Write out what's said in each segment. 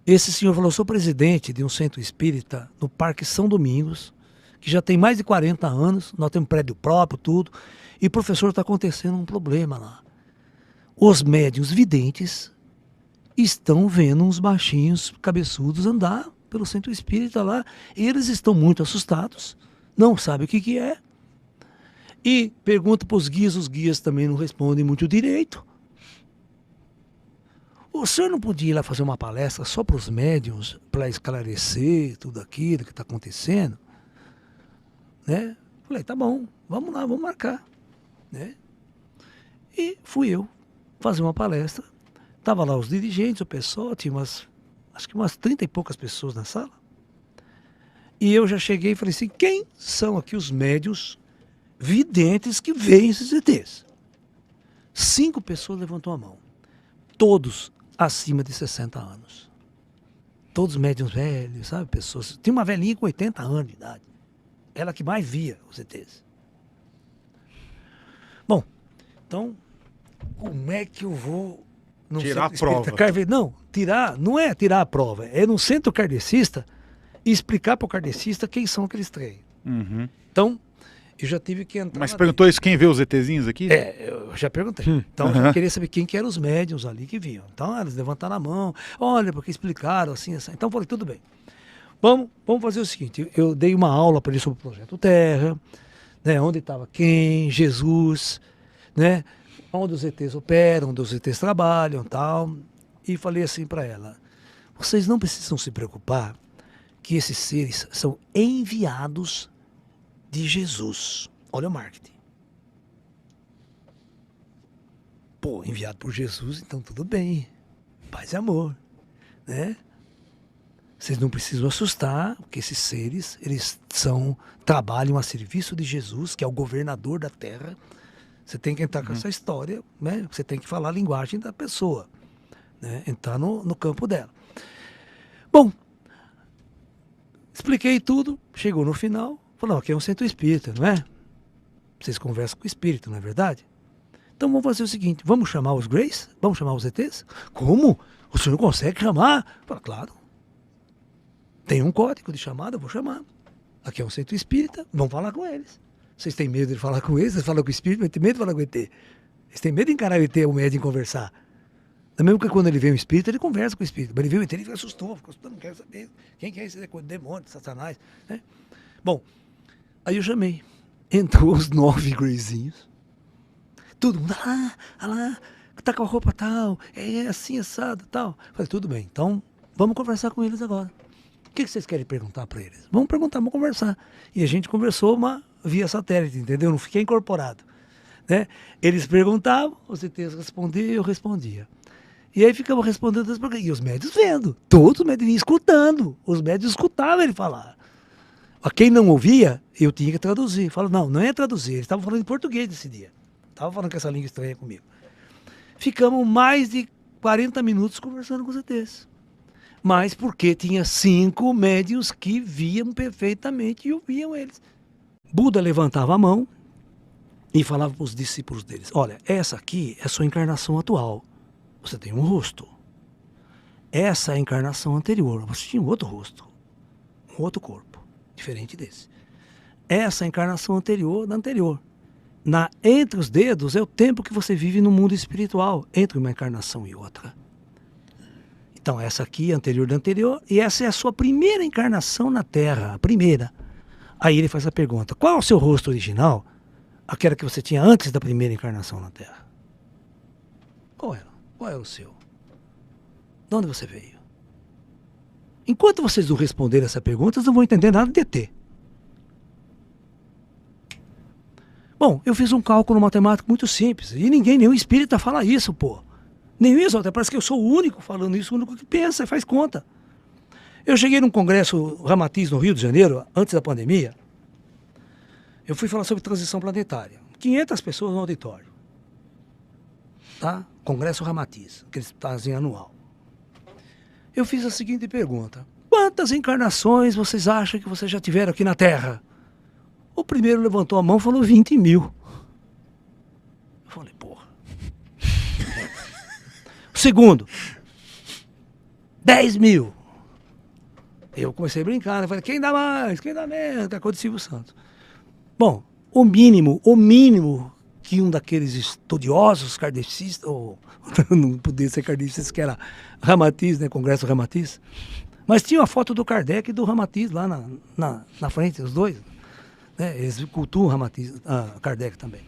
Esse senhor falou, sou presidente de um centro espírita no Parque São Domingos, que já tem mais de 40 anos, nós temos prédio próprio, tudo, e professor, está acontecendo um problema lá. Os médiuns videntes estão vendo uns baixinhos cabeçudos andar pelo centro espírita lá, e eles estão muito assustados, não sabem o que é, e pergunta para os guias também não respondem muito direito. O senhor não podia ir lá fazer uma palestra só para os médiuns, para esclarecer tudo aquilo que está acontecendo? Né? Falei, tá bom, vamos lá, vamos marcar. Né? E fui eu fazer uma palestra. Tava lá os dirigentes, o pessoal, tinha acho que umas 30 e poucas pessoas na sala. E eu já cheguei e falei assim, quem são aqui os médiuns videntes que veem esses ETs? 5 pessoas levantou a mão. Todos acima de 60 anos. Todos médiuns velhos, sabe? Pessoas. Tinha uma velhinha com 80 anos de idade. Ela que mais via os ETs. Bom, então, como é que eu vou... Tirar a prova. Não, não é tirar a prova. É no centro kardecista explicar para o kardecista quem são aqueles três. Uhum. Então, eu já tive que entrar... Mas perguntou isso quem vê os ETzinhos aqui? Eu já perguntei. Então, eu já queria saber quem que eram os médiuns ali que viam. Então, eles levantaram a mão. Olha, porque explicaram assim, assim. Então, eu falei, tudo bem. Vamos fazer o seguinte. Eu dei uma aula para eles sobre o Projeto Terra, né, onde estava quem, Jesus, né, onde os ETs operam, onde os ETs trabalham, tal. E falei assim para ela, vocês não precisam se preocupar que esses seres são enviados de Jesus. Olha o marketing. Pô, enviado por Jesus, então tudo bem. Paz e amor, né? Vocês não precisam assustar, porque esses seres, eles trabalham a serviço de Jesus, que é o governador da terra. Você tem que entrar com essa história, né? Você tem que falar a linguagem da pessoa, né? Entrar no campo dela. Bom, expliquei tudo, chegou no final, falou, aqui é um centro espírita, não é? Vocês conversam com o espírito, não é verdade? Então vamos fazer o seguinte, vamos chamar os Greys? Vamos chamar os ETs? Como? O senhor consegue chamar? Falei, claro. Tem um código de chamada, eu vou chamar. Aqui é um centro espírita, vamos falar com eles. Vocês têm medo de falar com eles? Vocês falam com o espírito, mas tem medo de falar com o ET. Eles têm medo de encarar o ET, o médium, e conversar. Da mesma que quando ele vê um espírito, ele conversa com o espírito. Mas ele vê o ET, ele fica assustado, não quero saber. Quem que é esse demônio, Satanás? Né? Bom, aí eu chamei. Entrou os 9 Greyzinhos. Todo mundo, lá, tá com a roupa tal, é assim, assado, tal. Falei, tudo bem, então vamos conversar com eles agora. O que vocês querem perguntar para eles? Vamos perguntar, vamos conversar. E a gente conversou via satélite, entendeu? Não fiquei incorporado. Né? Eles perguntavam, os ETs respondiam e eu respondia. E aí ficava respondendo as perguntas. E os médios vendo, todos os médios escutando. Os médios escutavam ele falar. A quem não ouvia, eu tinha que traduzir. Falo, não é traduzir, eles estavam falando em português nesse dia. Estavam falando com essa língua estranha comigo. Ficamos mais de 40 minutos conversando com os ETs. Mas porque tinha 5 médiuns que viam perfeitamente e ouviam eles. Buda levantava a mão e falava para os discípulos deles, olha, essa aqui é a sua encarnação atual. Você tem um rosto. Essa é a encarnação anterior. Você tinha um outro rosto. Um outro corpo. Diferente desse. Essa é a encarnação anterior da anterior. Entre os dedos é o tempo que você vive no mundo espiritual. Entre uma encarnação e outra. Então essa aqui é anterior da anterior. E essa é a sua primeira encarnação na Terra. A primeira. Aí ele faz a pergunta. Qual é o seu rosto original? Aquela que você tinha antes da primeira encarnação na Terra. Qual era? Qual é o seu? De onde você veio? Enquanto vocês não responderem essa pergunta, vocês não vão entender nada de ET. Bom, eu fiz um cálculo matemático muito simples. E nenhum espírita fala isso, pô. Nenhum exalta. Parece que eu sou o único falando isso, o único que pensa e faz conta. Eu cheguei num congresso Ramatiz no Rio de Janeiro, antes da pandemia. Eu fui falar sobre transição planetária. 500 pessoas no auditório. Tá? Congresso Ramatiz, que eles fazem anual. Eu fiz a seguinte pergunta. Quantas encarnações vocês acham que vocês já tiveram aqui na Terra? O primeiro levantou a mão e falou 20 mil. Eu falei, porra. O segundo, 10 mil. Eu comecei a brincar, né? Falei, quem dá mais? Quem dá menos? Que é a coisa de Silvio Santos. Bom, o mínimo que um daqueles estudiosos kardecistas, ou não podia ser kardecista, que era Ramatiz, né? Congresso Ramatiz, mas tinha uma foto do Kardec e do Ramatiz lá na frente, os dois. Né? Eles cultuam Ramatiz, Kardec também.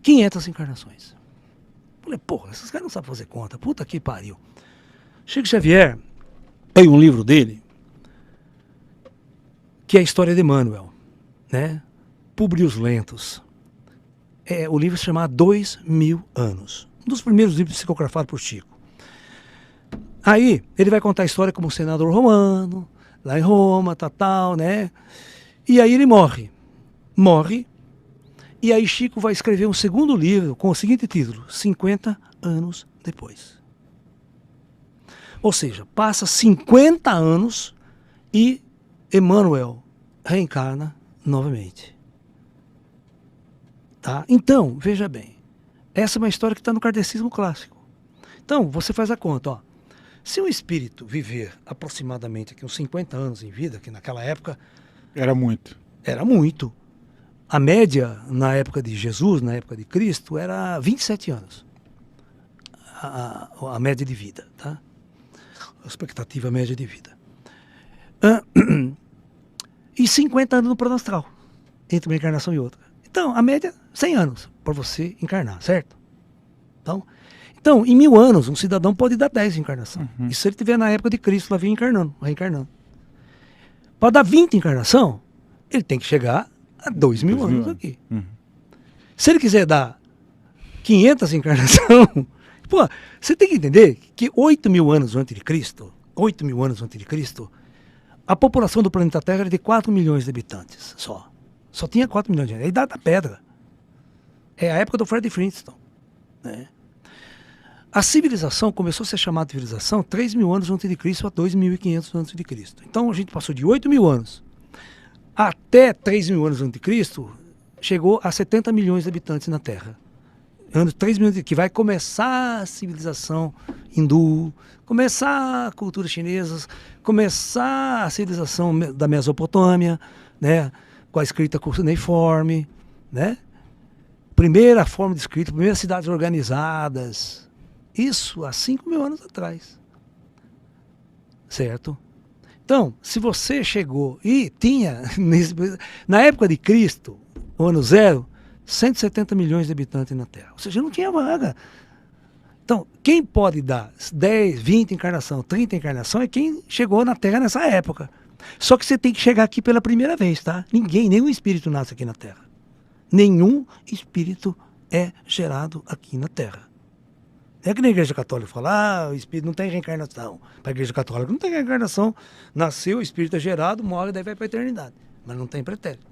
500 encarnações. Falei, porra, esses caras não sabem fazer conta, puta que pariu. Chico Xavier tem um livro dele, que é a história de Emmanuel, né? Publius Lentus. O livro se chama 2000 anos. Um dos primeiros livros psicografados por Chico. Aí, ele vai contar a história como senador romano, lá em Roma, tal, né? E aí ele morre. E aí Chico vai escrever um segundo livro com o seguinte título, 50 anos depois. Ou seja, passa 50 anos e Emmanuel reencarna novamente. Tá? Então, veja bem, essa é uma história que está no kardecismo clássico. Então, você faz a conta, ó. Se um espírito viver aproximadamente aqui uns 50 anos em vida, que naquela época... Era muito. Era muito. A média, na época de Jesus, na época de Cristo, era 27 anos. A média de vida, tá? A expectativa média de vida. E 50 anos no plano astral, entre uma encarnação e outra. Então, a média, 100 anos para você encarnar, certo? Então, em 1000 anos, um cidadão pode dar 10 encarnações. E se ele estiver na época de Cristo, lá vem reencarnando. Para dar 20 encarnação, ele tem que chegar a 2000 anos aqui. Se ele quiser dar 500 encarnação, pô, você tem que entender que 8.000 anos antes de Cristo, a população do planeta Terra era de 4 milhões de habitantes só. Só tinha 4 milhões de anos. É a idade da pedra. É a época do Fred Flintstone. Né? A civilização começou a ser chamada de civilização 3.000 anos antes de Cristo a 2.500 antes de Cristo. Então a gente passou de 8.000 anos até 3.000 anos antes de Cristo, chegou a 70 milhões de habitantes na Terra. Anos 3 milhões, que vai começar a civilização hindu, começar a cultura chinesa, começar a civilização da Mesopotâmia, né? Com a escrita cuneiforme, né? Primeira forma de escrita, primeiras cidades organizadas. Isso há 5.000 anos atrás. Certo? Então, se você chegou e tinha, na época de Cristo, no ano zero, 170 milhões de habitantes na Terra. Ou seja, não tinha vaga. Então, quem pode dar 10, 20 encarnação, 30 encarnação é quem chegou na Terra nessa época. Só que você tem que chegar aqui pela primeira vez, tá? Nenhum espírito nasce aqui na Terra. Nenhum espírito é gerado aqui na Terra. É que na Igreja Católica fala, o espírito não tem reencarnação. Para a Igreja Católica não tem reencarnação. Nasceu, o espírito é gerado, morre, daí vai para a eternidade. Mas não tem pretérito.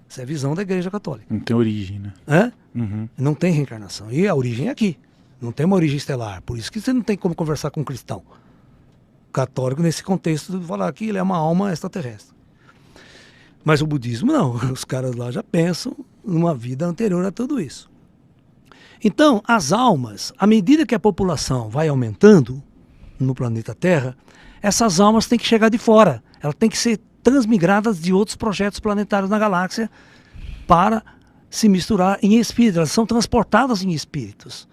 Essa é a visão da Igreja Católica. Não tem origem, né? Não tem reencarnação. E a origem é aqui. Não tem uma origem estelar. Por isso que você não tem como conversar com um cristão católico nesse contexto de falar que ele é uma alma extraterrestre. Mas o budismo não. Os caras lá já pensam numa vida anterior a tudo isso. Então, as almas, à medida que a população vai aumentando no planeta Terra, essas almas têm que chegar de fora. Elas têm que ser transmigradas de outros projetos planetários na galáxia para se misturar em espíritos. Elas são transportadas em espíritos,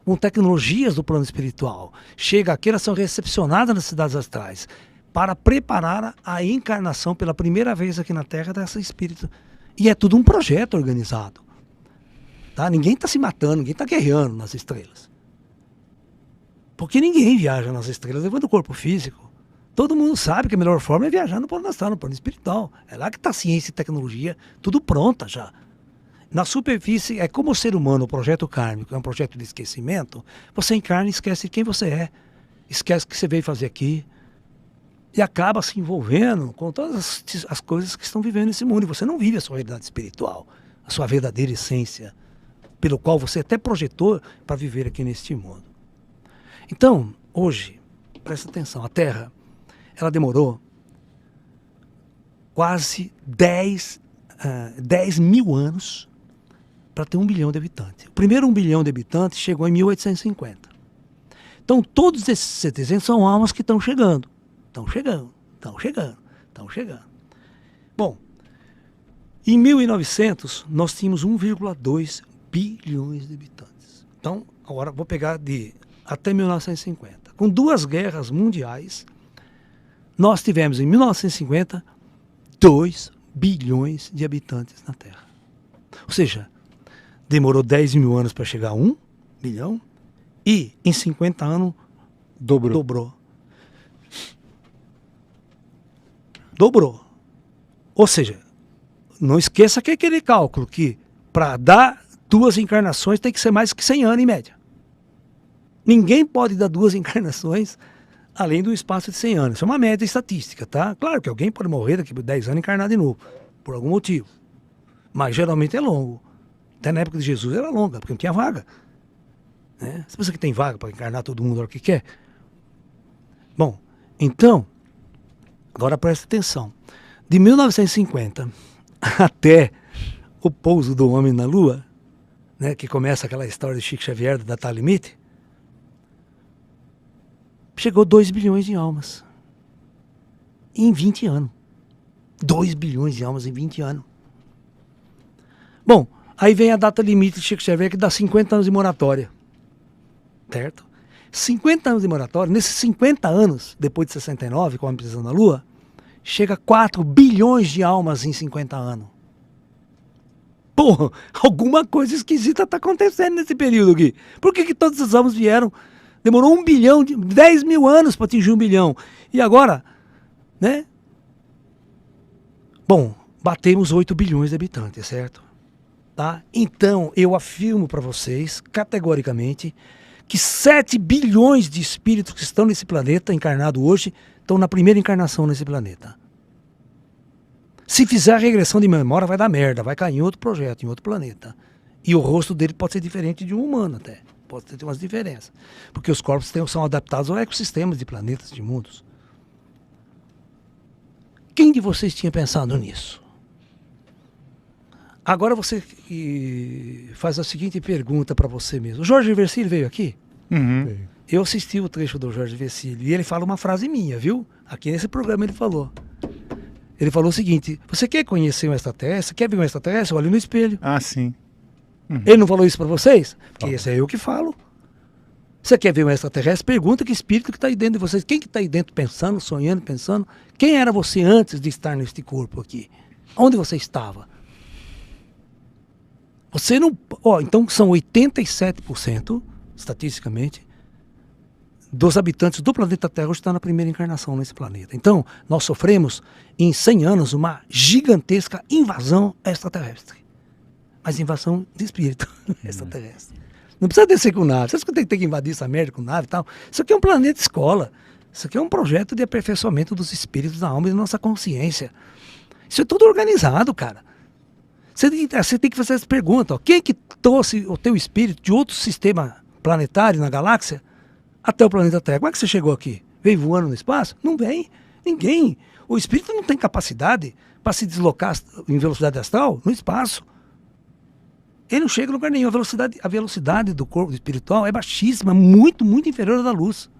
com tecnologias do plano espiritual. Chega aqui, elas são recepcionadas nas cidades astrais para preparar a encarnação pela primeira vez aqui na Terra dessa espírito. E é tudo um projeto organizado. Tá? Ninguém está se matando, ninguém está guerreando nas estrelas. Porque ninguém viaja nas estrelas levando o corpo físico. Todo mundo sabe que a melhor forma é viajar no plano astral, no plano espiritual. É lá que está a ciência e tecnologia, tudo pronta já. Na superfície, é como o ser humano, o projeto kármico, é um projeto de esquecimento. Você encarna e esquece quem você é. Esquece o que você veio fazer aqui. E acaba se envolvendo com todas as coisas que estão vivendo nesse mundo. E você não vive a sua realidade espiritual, a sua verdadeira essência, pelo qual você até projetou para viver aqui neste mundo. Então, hoje, presta atenção, a Terra, ela demorou quase 10 mil anos para ter 1 bilhão de habitantes. O primeiro 1 bilhão de habitantes chegou em 1850. Então, todos esses 700 são almas que estão chegando. Estão chegando. Bom, em 1900, nós tínhamos 1,2 bilhões de habitantes. Então, agora vou pegar até 1950. Com 2 guerras mundiais, nós tivemos em 1950 2 bilhões de habitantes na Terra. Ou seja, demorou 10 mil anos para chegar a 1 bilhão e em 50 anos dobrou. Ou seja, não esqueça que é aquele cálculo que para dar 2 encarnações tem que ser mais que 100 anos em média. Ninguém pode dar 2 encarnações além do espaço de 100 anos. Isso é uma média estatística, tá? Claro que alguém pode morrer daqui por 10 anos e encarnar de novo, por algum motivo. Mas geralmente é longo. Até na época de Jesus era longa, porque não tinha vaga. Né? Você pensa que tem vaga para encarnar todo mundo o que quer? Bom, então, agora presta atenção. De 1950 até o pouso do homem na Lua, né, que começa aquela história de Chico Xavier, da Data Limite, chegou 2 bilhões de almas. Em 20 anos. 2 bilhões de almas em 20 anos. Bom, aí vem a data limite de Chico Xavier, que dá 50 anos de moratória. Certo? 50 anos de moratória, nesses 50 anos, depois de 69, com a pisando na Lua, chega a 4 bilhões de almas em 50 anos. Porra, alguma coisa esquisita está acontecendo nesse período aqui. Por que todos os almas vieram? Demorou 1 bilhão, 10 mil anos para atingir 1 bilhão. E agora, né? Bom, batemos 8 bilhões de habitantes, certo? Tá? Então, eu afirmo para vocês, categoricamente, que 7 bilhões de espíritos que estão nesse planeta, encarnado hoje, estão na primeira encarnação nesse planeta. Se fizer a regressão de memória, vai dar merda, vai cair em outro projeto, em outro planeta. E o rosto dele pode ser diferente de um humano até. Pode ter umas diferenças. Porque os corpos são adaptados ao ecossistema de planetas, de mundos. Quem de vocês tinha pensado nisso? Agora você faz a seguinte pergunta para você mesmo. O Jorge Versili veio aqui? Uhum. Eu assisti o trecho do Jorge Versili e ele fala uma frase minha, viu? Aqui nesse programa ele falou. Ele falou o seguinte: você quer conhecer um extraterrestre? Quer ver um extraterrestre? Olhe no espelho. Ah, sim. Uhum. Ele não falou isso para vocês? Porque esse é eu que falo. Você quer ver um extraterrestre? Pergunta que espírito que está aí dentro de vocês. Quem que está aí dentro pensando, sonhando, pensando? Quem era você antes de estar neste corpo aqui? Onde você estava? Você não... então são 87%, estatisticamente, dos habitantes do planeta Terra hoje estão na primeira encarnação nesse planeta. Então, nós sofremos, em 100 anos, uma gigantesca invasão extraterrestre. Mas invasão de espírito extraterrestre. Não precisa descer com nave. Vocês tem que invadir essa merda com nave e tal. Isso aqui é um planeta escola. Isso aqui é um projeto de aperfeiçoamento dos espíritos da alma e da nossa consciência. Isso é tudo organizado, cara. Você tem que fazer essa pergunta. Ó. Quem que trouxe o teu espírito de outro sistema planetário na galáxia até o planeta Terra? Como é que você chegou aqui? Veio voando no espaço? Não vem. Ninguém. O espírito não tem capacidade para se deslocar em velocidade astral no espaço. Ele não chega em lugar nenhum. A velocidade do corpo espiritual é baixíssima, muito, muito inferior à da luz.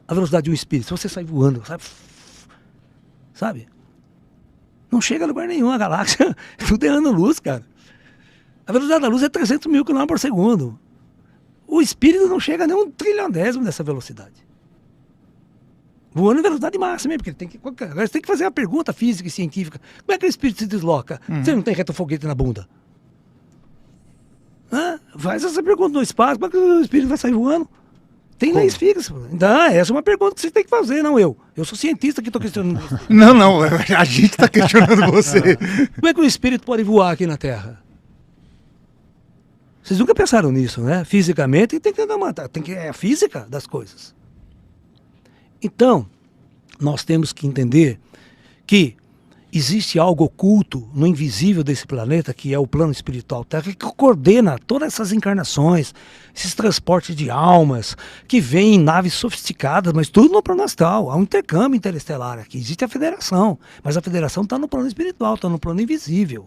A velocidade de um espírito. Se você sair voando, sabe? Não chega a lugar nenhum. A galáxia, tudo é ano-luz, cara. A velocidade da luz é 300 mil km por segundo. O espírito não chega a nem 1/1000º dessa velocidade. Voando em velocidade máxima, porque você tem que fazer uma pergunta física e científica. Como é que o espírito se desloca? Você não tem retrofoguete na bunda? Faz essa pergunta no espaço, como é que o espírito vai sair voando? Tem leis fixas. Essa é uma pergunta que você tem que fazer, não eu. Eu sou cientista que estou questionando você. Não, a gente está questionando você. Como é que o espírito pode voar aqui na Terra? Vocês nunca pensaram nisso, né? Fisicamente tem que é a física das coisas. Então, nós temos que entender que existe algo oculto no invisível desse planeta, que é o plano espiritual Terra, que coordena todas essas encarnações, esses transportes de almas, que vêm em naves sofisticadas, mas tudo no plano astral. Há um intercâmbio interestelar aqui. Existe a federação, mas a federação está no plano espiritual, está no plano invisível.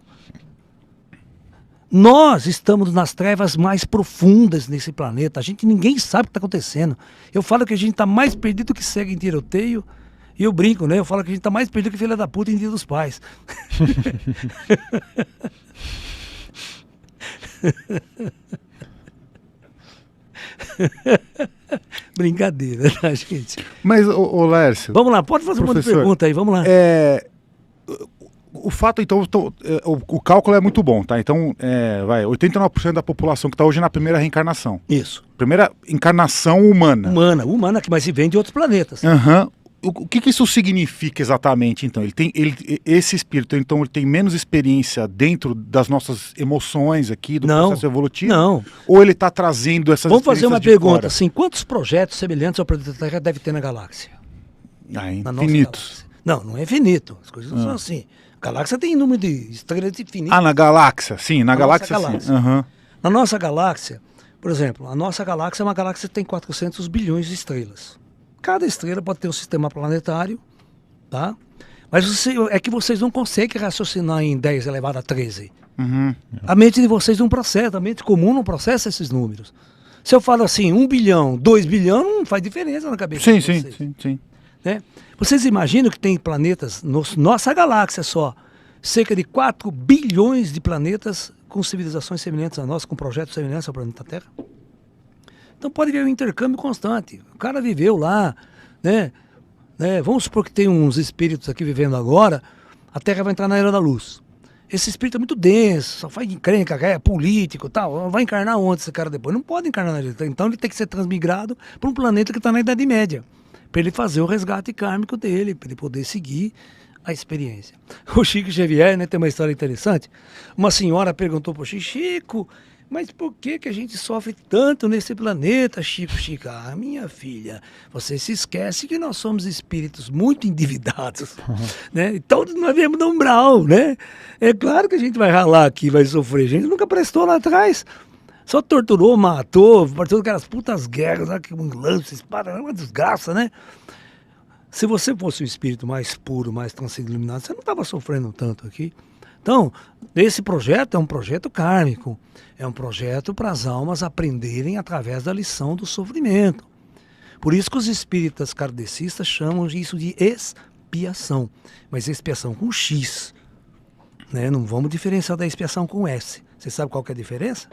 Nós estamos nas trevas mais profundas nesse planeta. Ninguém sabe o que está acontecendo. Eu falo que a gente está mais perdido que cego em tiroteio. E eu brinco, né? Eu falo que a gente está mais perdido que filha da puta em Dia dos Pais. Brincadeira, tá, gente? Mas, ô Lércio... Vamos lá, pode fazer uma outra pergunta aí, vamos lá. O fato, então, o cálculo é muito bom, tá? Então, 89% da população que está hoje na primeira reencarnação. Isso. Primeira encarnação humana. Humana, mas vem de outros planetas. Aham. O que isso significa exatamente, então? Esse espírito, então, ele tem menos experiência dentro das nossas emoções aqui, do processo evolutivo? Não. Ou ele está trazendo essas Vamos fazer uma de pergunta, fora? assim, quantos projetos semelhantes ao planeta Terra deve ter na galáxia? Infinitos. Não é infinito. As coisas não são assim. A galáxia tem número de estrelas infinitas. Na galáxia, sim. Na galáxia, sim. Uhum. Na nossa galáxia, por exemplo, a nossa galáxia é uma galáxia que tem 400 bilhões de estrelas. Cada estrela pode ter um sistema planetário, tá? Mas é que vocês não conseguem raciocinar em 10 elevado a 13. Uhum. A mente de vocês não processa, a mente comum não processa esses números. Se eu falo assim, 1 bilhão, 2 bilhões, não faz diferença na cabeça de vocês. Sim. Né? Vocês imaginam que tem planetas, nossa galáxia só, cerca de 4 bilhões de planetas com civilizações semelhantes a nós, com projetos semelhantes ao planeta Terra? Então pode haver um intercâmbio constante. O cara viveu lá, né? Vamos supor que tem uns espíritos aqui vivendo agora, a Terra vai entrar na Era da Luz. Esse espírito é muito denso, só faz encrenca, é político e tal. Vai encarnar onde esse cara depois? Não pode encarnar na Era. Então ele tem que ser transmigrado para um planeta que está na Idade Média, para ele fazer o resgate kármico dele, para ele poder seguir a experiência. O Chico Xavier, né, tem uma história interessante. Uma senhora perguntou para o Chico, mas por que a gente sofre tanto nesse planeta, Chico? Minha filha, você se esquece que nós somos espíritos muito endividados, né? Então nós viemos do umbral, né? É claro que a gente vai ralar aqui, vai sofrer. A gente nunca prestou lá atrás. Só torturou, matou, partiu aquelas putas guerras, um lance, espada, uma desgraça, né? Se você fosse um espírito mais puro, mais transcendido, iluminado, você não estava sofrendo tanto aqui. Então, esse projeto é um projeto kármico, é um projeto para as almas aprenderem através da lição do sofrimento. Por isso que os espíritas kardecistas chamam isso de expiação, mas expiação com X, né? Não vamos diferenciar da expiação com S. Você sabe qual que é a diferença?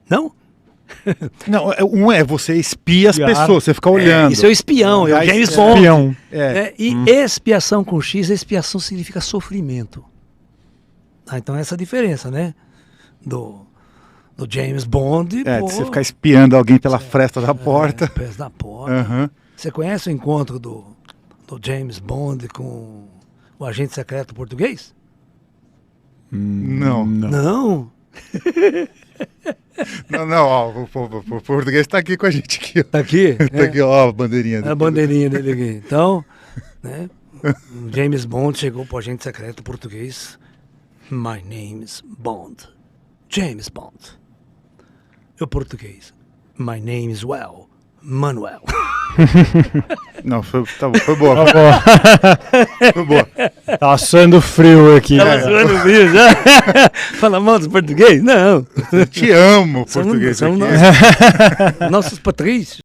Não? Não, você espia as pessoas, você fica olhando. Isso é o espião, é o James Bond. Espião. E expiação com X, expiação significa sofrimento. Então essa é a diferença, né? Do James Bond. De você ficar espiando alguém pela fresta da porta. Fresta da porta. Uhum. Você conhece o encontro do James Bond com o agente secreto português? Não. Não? Não, o português está aqui com a gente aqui. Ó. Tá aqui? Tá aqui, ó, a bandeirinha dele. A bandeirinha dele aqui. Então, né? O James Bond chegou pro agente secreto português. My name is Bond. James Bond. O português. My name is Manuel. Não, foi boa. Foi boa. Tá suando frio aqui. Tá suando frio já? Fala mal dos português? Não. Eu te amo, português. Aqui. Nossos patrícios.